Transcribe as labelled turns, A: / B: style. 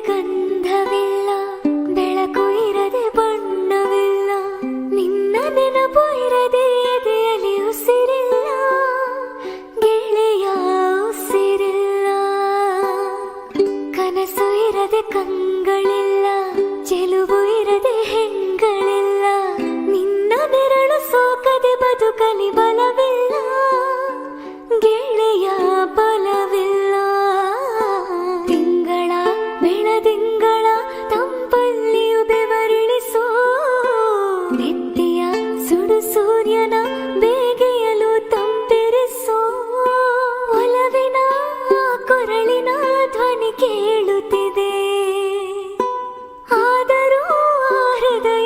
A: ಗಂಧವಿಲ್ಲ, ಬೆಳಕು ಇರದೆ ಬಣ್ಣವಿಲ್ಲ, ನಿನ್ನ ನೆನಪು ಇರದೆ ಎದೆಯಲ್ಲಿ ಉಸಿರಿಲ್ಲ, ಗೆಳೆಯ ಉಸಿರಿಲ್ಲ. ಕನಸು ಇರದೆ ಕಂಗಳಿಲ್ಲ, ಚೆಲುವು ಇರದೆ ಹೆಂಗಳಿಲ್ಲ, ನಿನ್ನ ನೆರಳು ಸೋಕದೆ ಬದುಕಲಿ ಬಲವಿಲ್ಲ, ಗೆಳೆಯ ಬಲವಿಲ್ಲ. ತಿಂಗಳ ಬೆಳದಿಂಗಳ ತಂಪಲ್ಲಿಯು ಬೆವರಿಳಿಸೋ, ನೆತ್ತಿಯ ಸುಡು ಸೂರ್ಯನ ಬೇಗೆಯಲು ತಂಪೆರಿಸೋ, ಒಲವಿನ ಕೊರಳಿನ ಧ್ವನಿ ಕೇಳುತ್ತಿದೆ, ಆದರೂ ಆ ಹೃದಯ